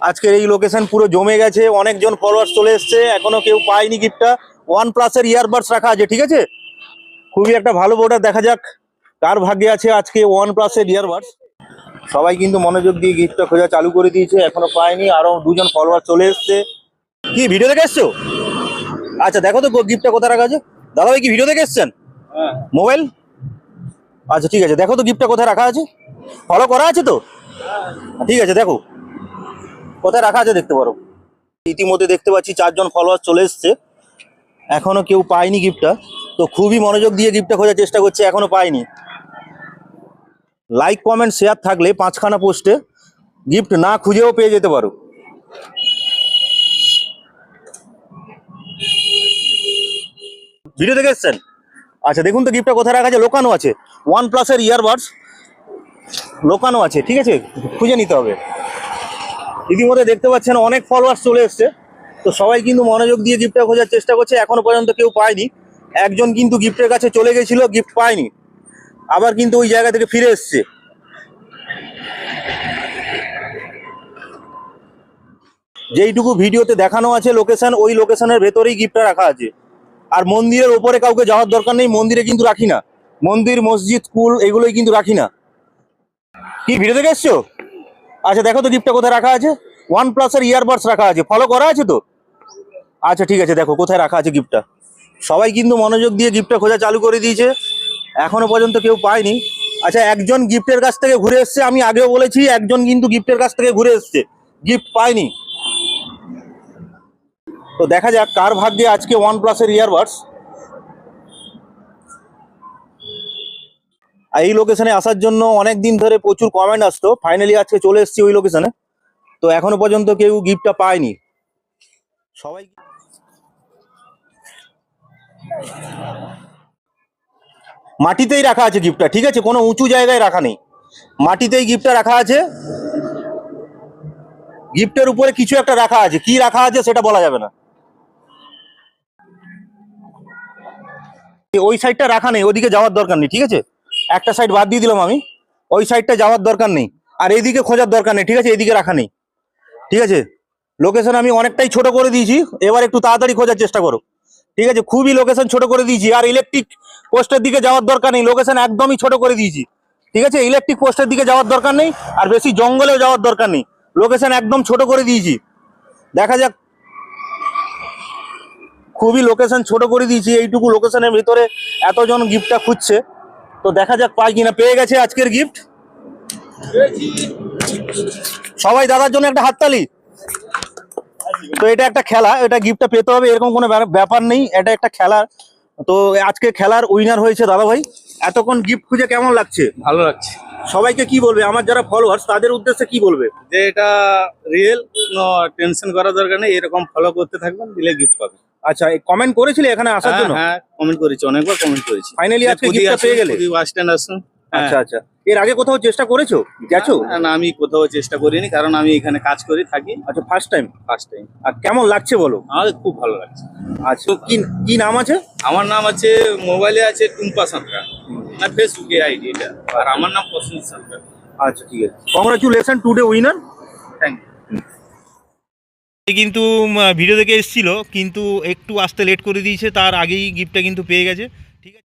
আজকের এই লোকেশন পুরো জমে গেছে, অনেকজন ফলোয়ার্স চলে এসছে, এখনো কেউ পায়নি গিফটটা। OnePlus-এর ইয়ারবাডস রাখা আছে, ঠিক আছে, খুবই একটা ভালো বোর্ডার। দেখা যাক কার ভাগ্যে আছে আজকে OnePlus-এর ইয়ারবাডস। সবাই কিন্তু মনোযোগ দিয়ে গিফটটা খোঁজা চালু করে দিয়েছে, এখনো পায়নি। আরো দুজন ফলোয়ার চলে এসছে। কি ভিডিও দেখে এসছো? আচ্ছা দেখো তো গিফটটা কোথায় রাখা আছে। দাদা ভাই কি ভিডিও দেখে এসছেন? মোবাইল? আচ্ছা ঠিক আছে, দেখো তো গিফটটা কোথায় রাখা আছে। ফলো করা আছে তো? ঠিক আছে, দেখো কোথায় রাখা আছে দেখতে পারো। ইতিমধ্যে দেখতে পাচ্ছি 4 জন ফলোয়ার চলে এসছে, এখনো কেউ পায়নি গিফটটা। তো খুবই মনোযোগ দিয়ে গিফটটা খোঁজার চেষ্টা করছে, এখনো পায়নি। লাইক কমেন্ট শেয়ার থাকলে 5খানা পোস্টে গিফট না খুঁজেও পেয়ে যেতে পারো। ভিডিও দেখে এসছেন? আচ্ছা দেখুন তো গিফটটা কোথায় রাখা আছে। লোকানো আছে, OnePlus-এর ইয়ারবাডস লোকানো আছে, ঠিক আছে, খুঁজে নিতে হবে। ইতিমধ্যে দেখতে পাচ্ছেন অনেক ফলোয়ার্স চলে এসছে, তো সবাই কিন্তু মনোযোগ দিয়ে গিফটটা খোঁজার চেষ্টা করছে, এখনো পর্যন্ত কেউ পায়নি। একজন কিন্তু গিফটের কাছে চলে গেছিল, গিফট পায়নি, আবার কিন্তু ওই জায়গা থেকে ফিরে এসছে। যেইটুকু ভিডিওতে দেখানো আছে লোকেশন, ওই লোকেশনের ভেতরেই গিফটটা রাখা আছে। আর মন্দিরের ওপরে কাউকে যাওয়ার দরকার নেই, মন্দিরে কিন্তু রাখি না। মন্দির, মসজিদ, স্কুল এগুলোই কিন্তু রাখি না। কি ভিডিও দেখে এসছো? আচ্ছা দেখো তো গিফটটা কোথায় রাখা আছে। OnePlus-এর ইয়ারবাডস রাখা আছে, ফলো করা আছে তো? আচ্ছা ঠিক আছে, দেখো কোথায় রাখা আছে গিফটটা। সবাই কিন্তু মনোযোগ দিয়ে গিফটটা খোঁজা চালু করে দিয়েছে, এখনো পর্যন্ত কেউ পায়নি। আচ্ছা একজন গিফটের কাছ থেকে ঘুরে এসছে, আমি আগেও বলেছি একজন কিন্তু গিফটের কাছ থেকে ঘুরে এসছে, গিফট পায়নি। তো দেখা যাক কার ভাগ্যে আজকে OnePlus-এর ইয়ারবাডস। এই লোকেশনে আসার জন্য অনেক দিন ধরে প্রচুর কমেন্ট আসতো, ফাইনালি আজকে চলে এসেছি ওই লোকেশনে। তো এখনো পর্যন্ত কেউ গিফটটা পায়নি। সবাই মাটিতেই রাখা আছে গিফটটা, ঠিক আছে, কোনো উঁচু জায়গায় রাখা নেই, মাটিতেই গিফটটা রাখা আছে। গিফটের উপরে কিছু একটা রাখা আছে, কি রাখা আছে সেটা বলা যাবে না। ওই সাইডটা রাখা নেই, ওদিকে যাওয়ার দরকার নেই, ঠিক আছে, একটা সাইড বাদ দিয়ে দিলাম আমি, ওই সাইডটা যাওয়ার দরকার নেই। আর এইদিকে খোঁজার দরকার নেই, ঠিক আছে, এদিকে রাখা নেই, ঠিক আছে। লোকেশন আমি অনেকটাই ছোট করে দিয়েছি, এবার একটু তাড়াতাড়ি খোঁজার চেষ্টা করো, ঠিক আছে। খুবই লোকেশন ছোট করে দিয়েছি। আর ইলেকট্রিক পোস্টের দিকে যাওয়ার দরকার নেই, লোকেশন একদমই ছোট করে দিয়েছি, ঠিক আছে। ইলেকট্রিক পোস্টের দিকে যাওয়ার দরকার নেই, আর বেশি জঙ্গলেও যাওয়ার দরকার নেই, লোকেশন একদম ছোট করে দিয়েছি। দেখা যাক, খুবই লোকেশন ছোট করে দিয়েছি, এইটুকু লোকেশনের ভিতরে এতজন গিফটটা খুঁজছে। তো দেখা যাক পাই কিনা। পেয়ে গেছে আজকের গিফট। সবাই দাদার জন্য একটা হাততালি। তো এটা একটা খেলা, এটা গিফটটা পেতে হবে এরকম কোনো ব্যাপার নেই, এটা একটা খেলা। তো আজকে খেলার উইনার হয়েছে দাদা ভাই। এতক্ষণ গিফট খুঁজে কেমন লাগছে? ভালো লাগছে। সবাইকে কি বলবে, আমার যারা ফলোয়ার্স তাদের উদ্দেশ্যে কি বলবে? যে এটা রিয়েল, কোনো টেনশন করার দরকার নেই, এরকম ফলো করতে থাকবেন, দিলে গিফট পাবেন। আচ্ছা কমেন্ট করেছিলে এখানে আসার জন্য? হ্যাঁ কমেন্ট করেছি, অনেকবার কমেন্ট করেছি। ফাইনালি আজকে গিফটটা পেয়ে গেলে? বাস স্ট্যান্ড আসুন। আচ্ছা আচ্ছা, এর আগে কোথাও চেষ্টা করেছো, গেছো? না আমি কোথাও চেষ্টা করিনি, কারণ আমি এখানে কাজ করি থাকি। আচ্ছা ফার্স্ট টাইম? First time. আর কেমন লাগছে বলো? আমাদের খুব ভালো লাগছে। আচ্ছা কি কি নাম আছে? আমার নাম আছে, মোবাইলে আছে টুম্পা সাঁতরা, আর ফেসবুকে আইডি এটা, আর আমার নাম প্রসেনজিৎ সাঁতরা। আচ্ছা ঠিক আছে, congratulation today winner. Thank you. কিন্তু ভিডিও দেখে এসেছিল, কিন্তু একটু আসতে লেট করে দিয়েছে, তার আগেই গিফটটা কিন্তু পেয়ে গেছে।